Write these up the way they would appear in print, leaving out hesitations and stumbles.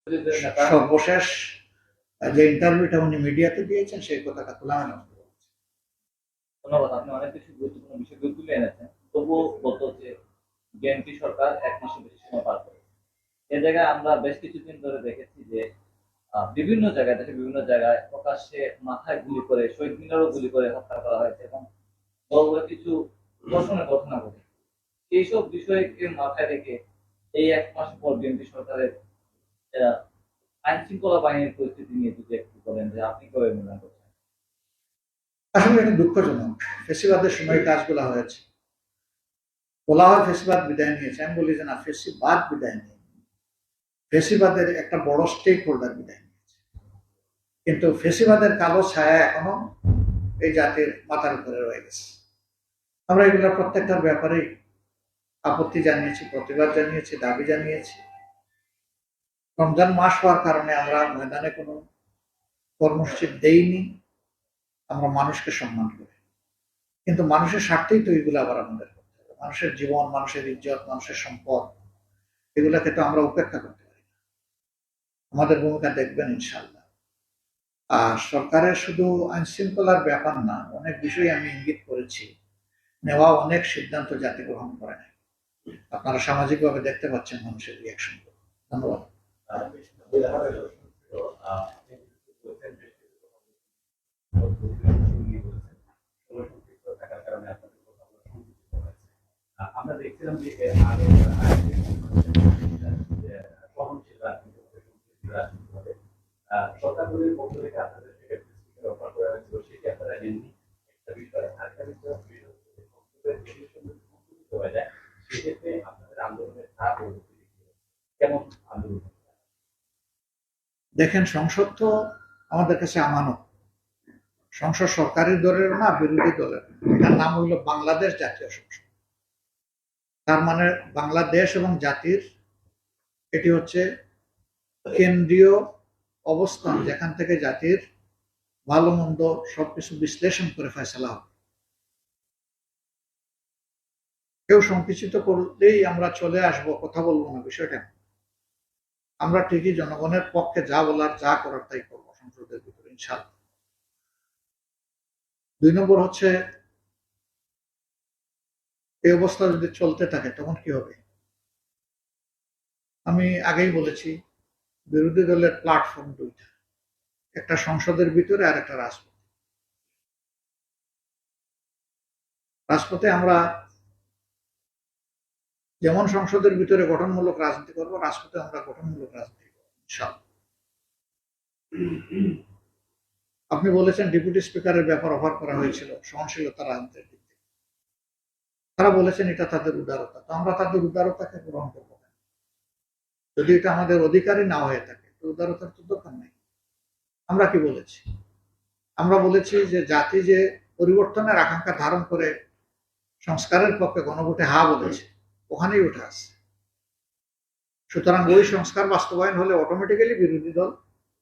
সর্বশেষ যে ইন্টারভিউটা উনি মিডিয়াতে দিয়েছেন সেই কথাটা খোলামেলা ধন্যবাদ। আপনি অনেক কিছু গুরুত্বপূর্ণ বিষয়গুলো তুলে এনেছেন। তবুও বলতো যে বিএনপি সরকার ১ মাসের বেশি সময় পার করেছে। এ জায়গায় আমরা বেশ কিছুদিন ধরে দেখেছি যে বিভিন্ন জায়গায় দেশের বিভিন্ন জায়গায় প্রকাশ্যে মাথায় গুলি করে, শহীদ মিনারও গুলি করে হত্যা করা হয়েছে এবং বড় বড় কিছু ধর্ষণের ঘটনা ঘটে। এইসব বিষয়কে মাথায় রেখে এই ১ মাস পর বিএনপি সরকারের আইন শৃঙ্খলা বাহিনীর পরিস্থিতি নিয়ে যদি একটু বলেন যে আপনি কিভাবে মূল্যায়ন করছেন? আসলে এটা দুঃখজনক। ফেসিবাদের সময় কাজগুলো হয়েছে, বলা হয় ফেসিবাদ বিদায় নিয়েছে, আমি বলি যে না, ফেসিবাদ বিদায় নিয়ে ফেসিবাদের একটা বড় স্টেক হোল্ডার বিদায় নিয়েছে, কিন্তু ফেসিবাদের কালো ছায়া এখনো এই জাতির মাথার উপরে রয়ে গেছে। আমরা এগুলোর প্রত্যেকটার ব্যাপারে আপত্তি জানিয়েছি, প্রতিবাদ জানিয়েছি, দাবি জানিয়েছি। রমজান মাস হওয়ার কারণে আমরা ময়দানে কোনো কর্মসূচি দেইনি, আমরা মানুষকে সম্মান করি, কিন্তু মানুষের স্বার্থেই তো এগুলো আবার আমাদের করতে হবে। মানুষের জীবন, মানুষের ইজ্জত, মানুষের সম্পদ, এগুলোকে তো আমরা উপেক্ষা করতে পারি না। আমাদের ভূমিকা দেখবেন ইনশাল্লাহ। আর সরকারের শুধু আইন শৃঙ্খলার ব্যাপার না, অনেক বিষয় আমি ইঙ্গিত করেছি, নেওয়া অনেক সিদ্ধান্ত জাতি গ্রহণ করে নাই। আপনারা সামাজিকভাবে দেখতে পাচ্ছেন মানুষের রিয়াকশন। ধন্যবাদ। আমরা দেখছিলাম যে সহনশীল রাজনীতি সরকারের পক্ষ থেকে আপনাদের অফার করা হয়েছিল, সেটি আপনারা নেননি। একটা বিষয় আরেকটা বিষয় হয়ে যায়, সেক্ষেত্রে আপনাদের আন্দোলনের ধাপ কেমন আন্দোলন? দেখেন, সংসদ তো আমাদের কাছে আমানত। সংসদ সরকারি দলের না, বিরোধী দলের। এটার নাম হইল বাংলাদেশ জাতীয় সংসদ। তার মানে বাংলাদেশ এবং জাতির, এটি হচ্ছে কেন্দ্রীয় অবস্থান, যেখান থেকে জাতির ভালো মন্দ সবকিছু বিশ্লেষণ করে ফয়সালা হবে। কেউ সংকুচিত করলেই আমরা চলে আসব, কথা বলবো না, বিষয়টা আমরা ঠিকই জনগণের পক্ষে যা বলার, যা করার তাই করবো সংসদের ভিতরে ইনশাআল্লাহ। ২ নম্বর হচ্ছে, এই অবস্থা যদি চলতে থাকে তখন কি হবে? আমি আগেই বলেছি, বিরোধী দলের প্ল্যাটফর্ম দুইটা, একটা সংসদের ভিতরে আর একটা রাজপথে। রাজপথে আমরা যেমন সংসদের ভিতরে গঠনমূলক রাজনীতি করব, রাজপথে আমরা গঠনমূলক রাজনীতি করবো ইনশাআল্লাহ। আপনি বলেছেন ডেপুটি স্পিকারের ব্যাপার অফার করা হয়েছিল সহনশীলতা রাজনীতির দিক থেকে। তারা বলেছেন এটা তাদের উদারতা, তো আমরা তাদের উদারতাকে গ্রহণ করবো কেন? যদি এটা আমাদের অধিকারই না হয়ে থাকে তো উদারতার তো দরকার নেই। আমরা কি বলেছি? আমরা বলেছি যে জাতি যে পরিবর্তনের আকাঙ্ক্ষা ধারণ করে সংস্কারের পক্ষে গণভোটে হা বলেছে, ওখানেই উঠে আসছে। সুতরাং ওই সংস্কার বাস্তবায়ন হলে অটোমেটিক্যালি বিরোধী দল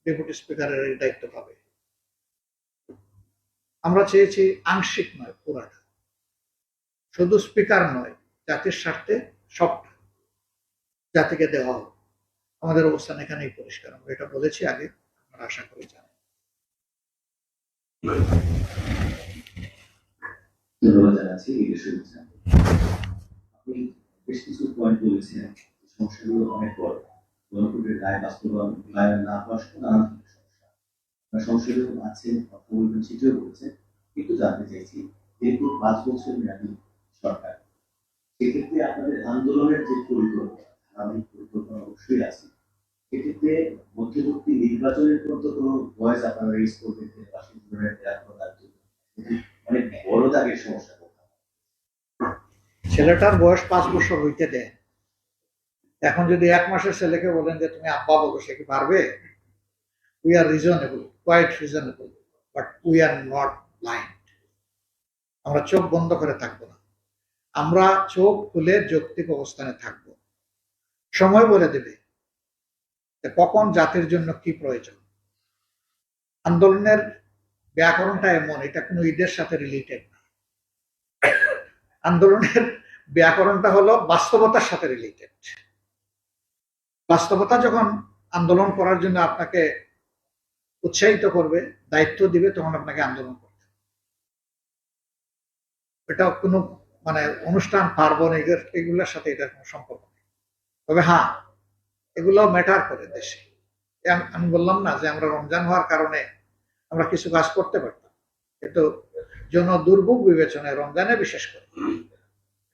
ডেপুটি স্পিকারের এই দায়িত্ব পাবে। আমরা চেয়েছি আংশিক নয়, পুরাটা, শুধু স্পিকার নয়, জাতির স্বার্থে সবটা জাতিকে দেওয়া হবে। আমাদের অবস্থান এখানেই পরিষ্কার, আমরা এটা বলেছি আগে, আমরা আশা করি জানেন। ধন্যবাদ জানাচ্ছি। আপনি বেশ কিছু পয়েন্ট বলেছিলেন, সমস্যাগুলো অনেক বড়। গণভোটের রায় বাস্তবায়ন না হওয়ার নানান সমস্যা, সংসদেও আছে, কথা বলবেন সেটিও বলেছেন। কিন্তু জানতে চাইছি, যেহেতু 5 বছর মেয়াদী সরকার, সেক্ষেত্রে আপনাদের আন্দোলনের যে পরিকল্পনা, ধারাবাহিক পরিকল্পনা অবশ্যই আছে। সেক্ষেত্রে মধ্যবর্তী নির্বাচনের মতো কোনো ভয়েস আপনারা রেজ করবেন, অনেক বড় দাগের সমস্যা। ছেলেটার বয়স 5 বছর হইতে দেয়। এখন যদি 1 মাসের ছেলেকে বলেন যে তুমি আব্বা বলো, সে কি পারবে? We are reasonable, quite reasonable, but we are not blind. আমরা চোখ বন্ধ করে থাকবো না, আমরা চোখ খুলে যৌক্তিক অবস্থানে থাকবো। সময় বলে দেবে কখন জাতির জন্য কি প্রয়োজন। আন্দোলনের ব্যাকরণটা এমন, এটা কোনো ঈদের সাথে রিলেটেড না। আন্দোলনের ব্যাকরণটা হলো বাস্তবতার সাথে রিলেটেড। বাস্তবতা যখন আন্দোলন করার জন্য আপনাকে উৎসাহিত করবে, দায়িত্ব দিবে, তখন আপনাকে আন্দোলন করতে হবে। এটা কোনো মানে অনুষ্ঠান পার্বণ এগুলোর সাথে এটার কোনো সম্পর্ক নেই। তবে হ্যাঁ, এগুলো ম্যাটার করে দেশে। আমি বললাম না যে আমরা রমজান হওয়ার কারণে আমরা কিছু কাজ করতে পারতাম, কিন্তু জন দুর্ভোগ বিবেচনায় রমজানে বিশেষ করে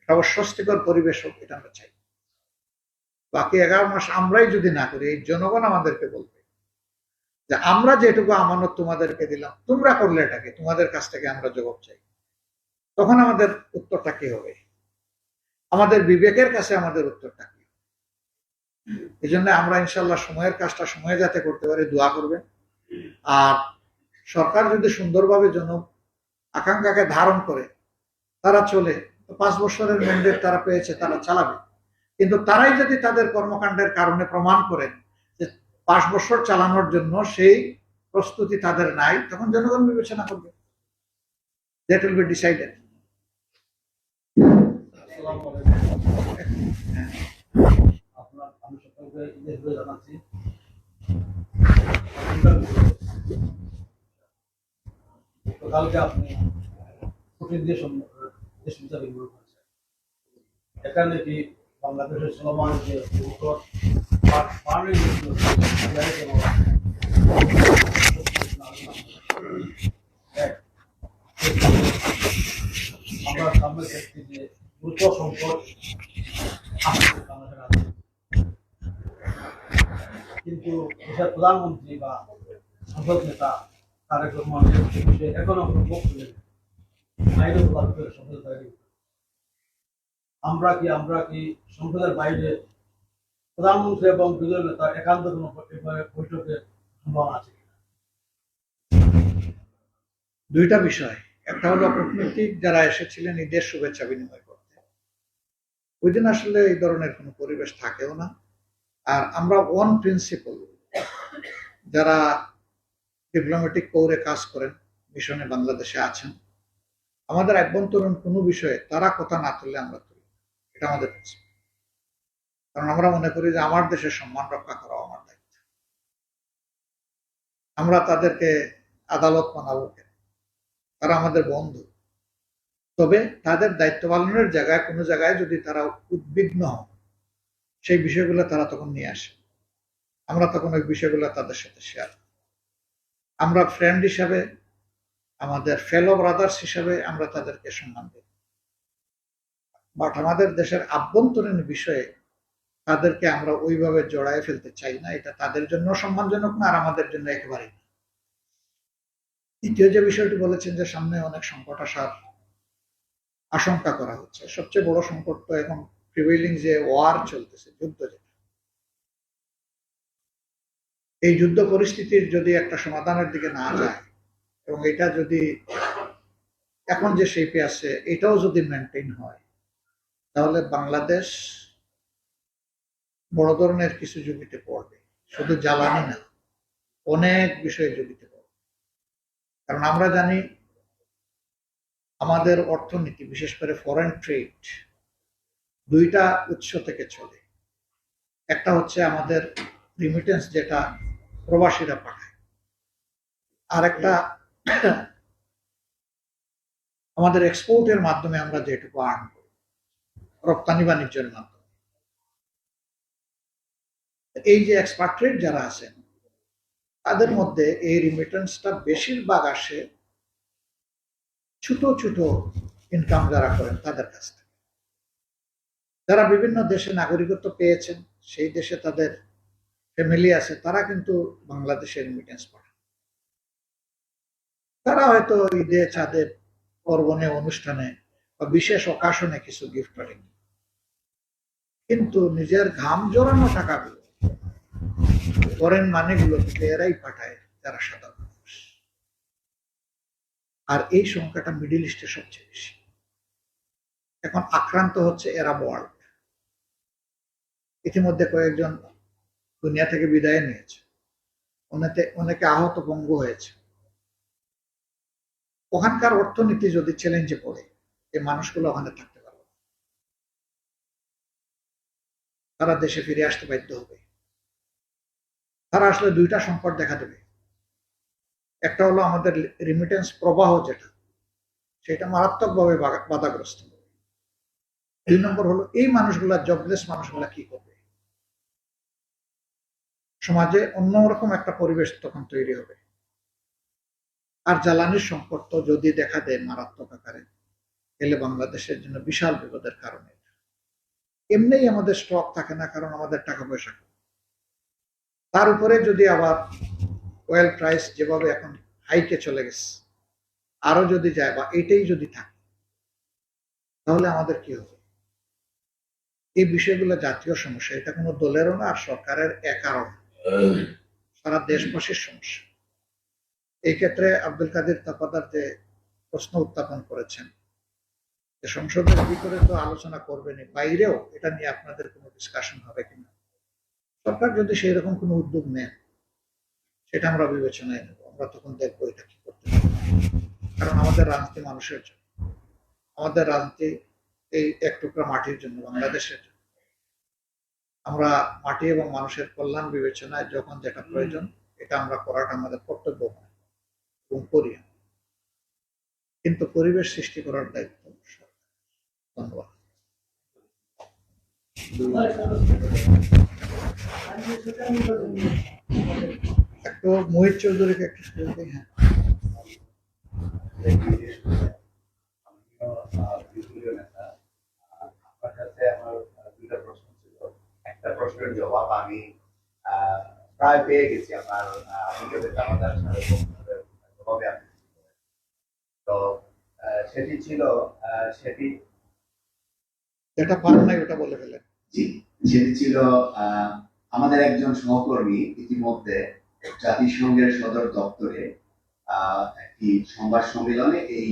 একটা অস্বস্তিকর পরিবেশ হোক, এটা আমরা চাই। বাকি 11 মাস আমরাই যদি না করি, এই জনগণ আমাদেরকে বলবে যে আমরা যেটুকু আমানত তোমাদেরকে দিলাম, তোমরা করলে এটাকে, তোমাদের কাছ থেকে আমরা জবাব চাই। তখন আমাদের উত্তরটা কি হবে? আমাদের বিবেকের কাছে আমাদের উত্তরটা কি? এই জন্য আমরা ইনশাল্লাহ সময়ের কাজটা সময়ে যাতে করতে পারি দোয়া করবেন। আর সরকার যদি সুন্দরভাবে জন আকাঙ্ক্ষাকে ধারণ করে তারা চলে, 5 বছরের ম্যান্ডেট তারা পেয়েছে, তারা চালাবে। কিন্তু তারাই যদি তাদের কর্মকাণ্ডের কারণে প্রমাণ করেন যে 5 বছর চালানোর জন্য সেই প্রস্তুতি তাদের নাই, তখন জনগণ বিবেচনা করবে। That will be decided. আমি সকলকে ঈদের শুভেচ্ছা জানাচ্ছি। কালকে আপনি ছুটির দেশ হিসাবে গ্রহণ করেছেন। এখানে কি বাংলাদেশের চলমান যে আমরা সামনে দেখছি যে দ্রুত সংকট কিন্তু দেশের প্রধানমন্ত্রী বা সংসদ নেতা তারেক রহমানের বিষয়ে এখনো কোনো বক্তব্য নেই। আইনের সংসদের বাইরে আমরা কি সংসদের বাইরে প্রধানমন্ত্রী এবং বিরোধী নেতা একান্ত কোনো বৈঠকের সম্ভাবনা আছে? দুইটা বিষয়, একটা হলো কূটনীতিক যারা এসেছিলেন ঈদের শুভেচ্ছা বিনিময় করতে, ওই দিন আসলে এই ধরনের কোনো পরিবেশ থাকেও না। আর আমরা ওয়ান প্রিন্সিপল যারা ডিপ্লোম্যাটিক কোরে কাজ করেন, মিশনে বাংলাদেশে আছেন, আমাদের আভ্যন্তরীণ কোনো বিষয়ে তারা কথা না তুললে আমরা তুলি, এটা আমাদের প্রিন্সিপল। কারণ আমরা মনে করি যে আমার দেশের সম্মান রক্ষা করা আমার দায়িত্ব। আমরা তাদেরকে আদালত মানাবো কেন? তারা আমাদের বন্ধু। তবে তাদের দায়িত্ব পালনের জায়গায় কোনো জায়গায় যদি তারা উদ্বিগ্ন হন, সেই বিষয়গুলো তারা তখন নিয়ে আসে, আমরা তখন ওই বিষয়গুলো তাদের সাথে শেয়ার। আমরা ফ্রেন্ড হিসাবে, আমাদের ফেলো ব্রাদার্স হিসাবে আমরা তাদেরকে সম্মান দিই। বাট আমাদের দেশের আভ্যন্তরীণ বিষয়ে তাদেরকে আমরা ওইভাবে জড়ায় ফেলতে চাই না। এটা তাদের জন্য সম্মানজনক না, আর আমাদের জন্য একেবারেই না। দ্বিতীয় যে বিষয়টি বলেছেন যে সামনে অনেক সংকট আসার আশঙ্কা করা হচ্ছে, সবচেয়ে বড় সংকট তো এখন প্রিভেইলিং যে ওয়ার চলতেছে, যুদ্ধ, যেটা এই যুদ্ধ পরিস্থিতির যদি একটা সমাধানের দিকে না যায় এবং এটা যদি এখন যে শেপে আছে এটাও যদি মেনটেন হয়, তাহলে বাংলাদেশ বড় ধরনের কিছু ঝুঁকিতে পড়বে। শুধু জ্বালানি না, অনেক বিষয়ে ঝুঁকিতে পড়বে। কারণ আমরা জানি আমাদের অর্থনীতি, বিশেষ করে ফরেন ট্রেড, দুইটা উৎস থেকে চলে। একটা হচ্ছে আমাদের রিমিটেন্স, যেটা প্রবাসীরা পাঠায়, আর একটা আমাদের এক্সপোর্টের মাধ্যমে আমরা যেটুকু আর্ন করি, রপ্তানি বাণিজ্যের মাধ্যমে। এই যে এক্সপার্ট্রেট যারা আছেন, তাদের মধ্যে এই রিমিটেন্সটা বেশিরভাগ আসে ছোট ছোট ইনকাম যারা করেন তাদের কাছ থেকে। যারা বিভিন্ন দেশে নাগরিকত্ব পেয়েছেন, সেই দেশে তাদের ফ্যামিলি আছে, তারা কিন্তু বাংলাদেশের রিমিটেন্স পাঠান। তারা হয়তো ঈদে, চাঁদে, পার্বণে, অনুষ্ঠানে বা বিশেষ অকাশনে কিছু গিফট পাঠান, কিন্তু নিজের ঘাম জড়ানো টাকাগুলো, ফরেন মানিগুলো কিন্তু এরাই পাঠায়, যারা সাধারণ মানুষ। আর এই সংখ্যাটা মিডিল ইস্টে সবচেয়ে বেশি। এখন আক্রান্ত হচ্ছে এরা ওয়ার্ল্ড। ইতিমধ্যে কয়েকজন দুনিয়া থেকে বিদায় নিয়েছে, অনেকে আহত পঙ্গু হয়েছে। ওখানকার অর্থনীতি যদি চ্যালেঞ্জে পড়ে, এই মানুষগুলো ওখানে থাকতে পারবে না, তারা দেশে ফিরে আসতে বাধ্য হবে। তারা আসলে দুইটা সংকট দেখা দেবে। একটা হলো আমাদের রিমিটেন্স প্রবাহ, যেটা সেটা মারাত্মকভাবে বাধাগ্রস্ত হবে। 2 নম্বর হলো এই মানুষগুলা, জবলেস মানুষগুলা কি করবে? সমাজে অন্যরকম একটা পরিবেশ তখন তৈরি হবে। আর জ্বালানির সংকট তো যদি দেখা দেয় মারাত্মক আকারে, এলে বাংলাদেশের জন্য বিশাল বিপদের কারণে। এমনিই আমাদের স্টক থাকে না, কারণ আমাদের টাকা পয়সা কম। তার উপরে যদি আবার অয়েল প্রাইস যেভাবে এখন হাইকে চলে গেছে, আরো যদি যায় বা এটাই যদি থাকে, তাহলে আমাদের কি হবে? এই বিষয়গুলো জাতীয় সমস্যা, এটা কোনো দলেরও না আর সরকারের একারও না, সারা দেশবাসীর সমস্যা। এই ক্ষেত্রে আব্দুল কাদের তাপাদার যে প্রশ্ন উত্থাপন করেছেন, যে সংসদের ভিতরে তো আলোচনা করবেনই, বাইরেও এটা নিয়ে আপনাদের কোনো ডিসকাশন হবে কিনা, সরকার যদি সেই রকম কোনো উদ্যোগ নেন, সেটা আমরা বিবেচনায় নেব। আমরা তখন দেখবো এটা কি করতে হবে। কারণ আমাদের রাজনীতি মানুষের জন্য, আমাদের রাজনীতি এই এক টুকরা মাটির জন্য, বাংলাদেশের জন্য। আমরা মাটি এবং মানুষের কল্যাণ বিবেচনায় যখন যেটা প্রয়োজন, এটা আমরা করাটা আমাদের কর্তব্য হয় এবং করি। কিন্তু পরিবেশ সৃষ্টি করার দায়িত্ব সরকার। ধন্যবাদ। একটু মোহিত চৌধুরীকে একটু শুরু করি। হ্যাঁ, বিরোধী নেতা, আপনার কাছে আমার দুইটা প্রশ্ন ছিল। একটা প্রশ্নের জবাব আমি প্রায় পেয়ে গেছি আপনার আমাদের জবাবে আপনি দিয়েছেন। তো সেটি ছিল সেটি যেটা পারেন নাই ওটা বলে ফেলেন। জি, সেটি ছিল আমাদের একজন সহকর্মী ইতিমধ্যে জাতিসংঘের সদর দপ্তরে একটি সংবাদ সম্মেলনে এই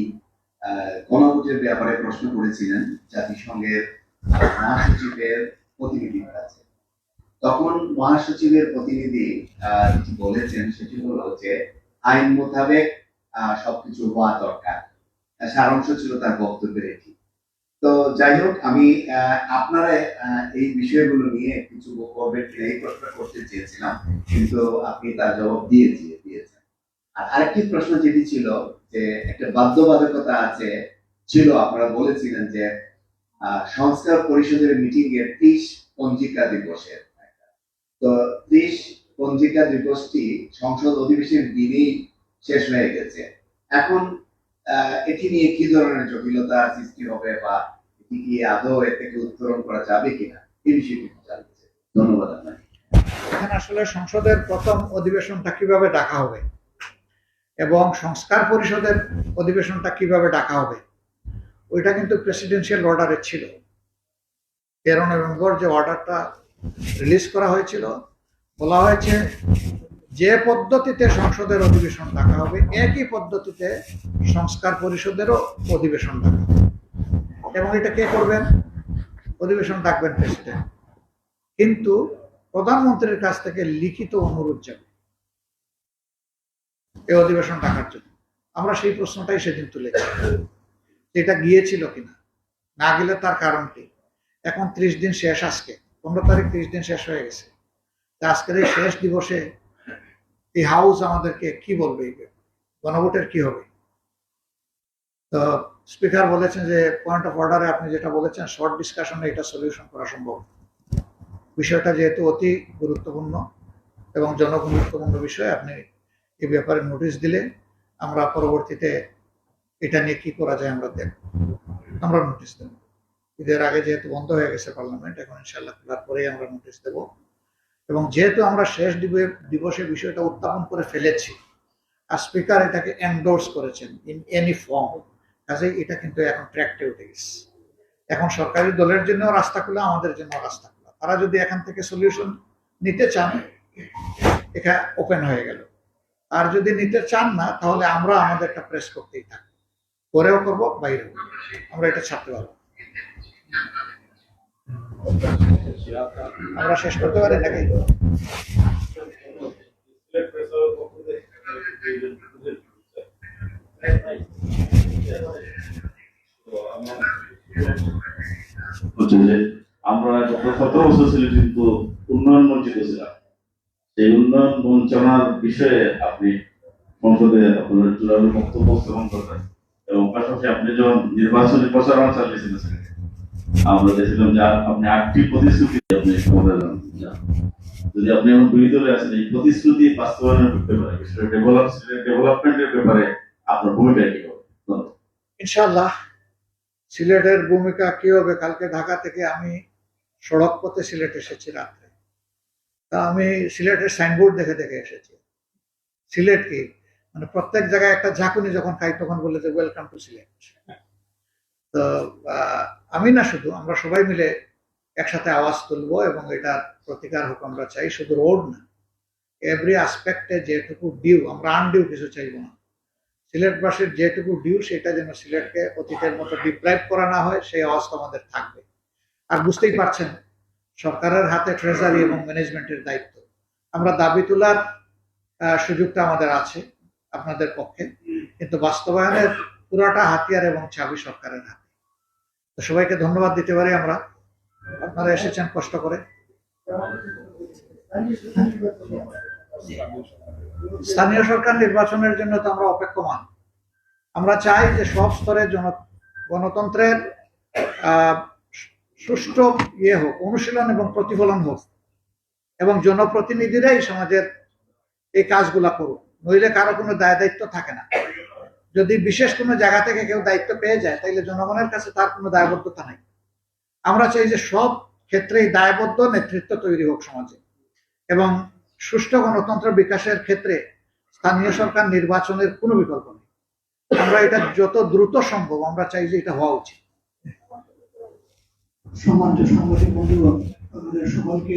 গণভোটের ব্যাপারে প্রশ্ন করেছিলেন জাতিসংঘের মহাসচিবের প্রতিনিধির কাছে। তখন মহাসচিবের প্রতিনিধি যেটি বলেছেন সেটি হলো যে আইন মোতাবেক সবকিছু হওয়া দরকার। সারাংশ ছিল তার বক্তব্যের এটি। তো যাই হোক, আমি আপনারা এই বিষয়গুলো নিয়ে কিছু করবেন কিনা এই প্রশ্ন করতে চেয়েছিলাম, কিন্তু আপনি তার জবাব দিয়েছেন। আর আরেকটি প্রশ্ন যেটি ছিল যে একটা বাধ্যবাধকতা আছে ছিল, আপনারা বলেছিলেন যে সংস্কার পরিষদের মিটিং এর 30 পঞ্জিকা দিবসের, তো 30 পঞ্জিকা দিবসটি সংসদ অধিবেশনের দিনেই শেষ হয়ে গেছে। এখন এটি নিয়ে কি ধরনের জটিলতা সৃষ্টি হবে বা এটি কি আদৌ এ থেকে উত্তরণ করা যাবে কিনা, এই বিষয়টি জানতে চাই। ধন্যবাদ আপনাকে। এখানে আসলে সংসদের প্রথম অধিবেশনটা কিভাবে ডাকা হবে এবং সংস্কার পরিষদের অধিবেশনটা কিভাবে ডাকা হবে, ওইটা কিন্তু প্রেসিডেন্সিয়াল অর্ডারে ছিল। 13 নভেম্বর যে অর্ডারটা রিলিজ করা হয়েছিল, বলা হয়েছে যে পদ্ধতিতে সংসদের অধিবেশন ডাকা হবে, একই পদ্ধতিতে সংস্কার পরিষদেরও অধিবেশন ডাকা হবে। এবং এটা কে করবেন? অধিবেশন ডাকবেন প্রেসিডেন্ট, কিন্তু প্রধানমন্ত্রীর কাছ থেকে লিখিত অনুরোধ যাবে এই অধিবেশন ডাকার জন্য। আমরা সেই প্রশ্নটাই সেদিন তুলেছি, এটা গিয়েছিল কিনা, না গেলে তার কারণ কি। এখন 30 দিন শেষ, আজকে 15 তারিখ, 30 দিন শেষ হয়ে গেছে। আজকের এই শেষ দিবসে এই হাউস আমাদেরকে কি বলবে, গণভোটের কি হবে? তো স্পিকার বলেছেন যে পয়েন্ট অফ অর্ডারে আপনি যেটা বলেছেন, শর্ট ডিসকাশনে এটা সলিউশন করা সম্ভব। বিষয়টা যেহেতু অতি গুরুত্বপূর্ণ এবং জনগুরুত্বপূর্ণ বিষয়, আপনি এই ব্যাপারে নোটিশ দিলে আমরা পরবর্তীতে এটা নিয়ে কি করা যায় আমরা দেখব, আমরা নোটিশ দেব। ঈদের আগে যেহেতু বন্ধ হয়ে গেছে পার্লামেন্ট, এখন ইনশাল্লাহ খোলার পরেই আমরা নোটিশ দেব। এবং যেহেতু আমরা শেষ দিবসে বিষয়টা উত্থাপন করে ফেলেছি আর স্পিকার এটাকে এন্ডোর্স করেছেন ইন এনি ফর্ম, কাজেই এটা কিন্তু এখন ট্র্যাক্টে উঠে গেছে। এখন সরকারি দলের জন্য রাস্তা খোলা, আমাদের জন্য রাস্তা খোলা। তারা যদি এখান থেকে সলিউশন নিতে চান, এটা ওপেন হয়ে গেল। আর যদি নিতে চান না, তাহলে আমরা আমাদেরটা প্রেস করতেই থাকবো, করেও করবো, বাইরেও করবো, আমরা এটা ছাড়তে পারবো। আমরা শেষ করতে পারি নাকি? আমরা গত 17 বছর ছিল কিন্তু উন্নয়ন বঞ্চিত ছিলাম। সেই উন্নয়ন বঞ্চনার বিষয়ে আপনি সংসদে আপনার জোরালো বক্তব্য উপস্থাপন করবেন এবং পাশাপাশি আপনি যখন নির্বাচনী প্রচারণা চালিয়েছিলেন আমরা দেখছিলাম যে আপনি 8টি প্রতিশ্রুতি আপনি সমাধান যান। যদি আপনি এখন বিরোধী দলে আছেন এই প্রতিশ্রুতি বাস্তবায়নের ব্যাপারে বিশেষ ডেভেলপমেন্টের ব্যাপারে আপনার ভূমিকা কি হবে? ধন্যবাদ। ইনশাআল্লাহ সিলেটের ভূমিকা কি হবে, কালকে ঢাকা থেকে আমি সড়ক পথে সিলেট এসেছি রাত্রে। তা আমি সিলেটের সাইনবোর্ড দেখে দেখে এসেছি। সিলেট কি মানে প্রত্যেক জায়গায় একটা ঝাঁকুনি যখন খাই তখন বলে যে ওয়েলকাম টু সিলেট। তো আমি না, শুধু আমরা সবাই মিলে একসাথে আওয়াজ তুলবো এবং এটার প্রতিকার হোক আমরা চাই। শুধু রোড না, এভরি আসপেক্টে যেটুকু ডিউ, আমরা আনডিউ কিছু চাইবো না। সিলেটবাসীর যেটুকু ডিউ সেটা যেন সিলেটকে অতীতের মতো ডিপ্রাইভ করা না হয়, সেই আওয়াজ তো আমাদের থাকবে। আর বুঝতেই পারছেন সরকারের হাতে ট্রেজারি এবং ম্যানেজমেন্টের দায়িত্ব। আমরা দাবি তোলার সুযোগটা আমাদের আছে আপনাদের পক্ষে, কিন্তু বাস্তবায়নের পুরাটা হাতিয়ার এবং চাবি সরকারের হাতে। তো সবাইকে ধন্যবাদ দিতে পারি আমরা, আপনারা এসেছেন কষ্ট করে। স্থানীয় সরকার নির্বাচনের জন্য তো আমরা অপেক্ষমান। আমরা চাই যে সব স্তরে গণতন্ত্রের সুষ্ঠু হোক, অনুশীলন এবং প্রতিফলন হোক, এবং জনপ্রতিনিধিরাই সমাজের এই কাজগুলা করুক, নইলে কারো কোনো দায়িত্ব থাকে না। যদি বিশেষ কোনো জায়গা থেকে কেউ দায়িত্ব পেয়ে যায় তাহলে জনগণের কাছে তার কোনো দায়বদ্ধতা নাই। আমরা চাই যে সব ক্ষেত্রেই দায়বদ্ধ নেতৃত্ব তৈরি হোক সমাজে, এবং সুষ্ঠু গণতন্ত্র বিকাশের ক্ষেত্রে স্থানীয় সরকার নির্বাচনের কোনো বিকল্প নেই। আমরা এটা যত দ্রুত সম্ভব আমরা চাই যে এটা হওয়া উচিত। সম্মানিত সাংবাদিক বন্ধুগণ, আপনাদের সকলকে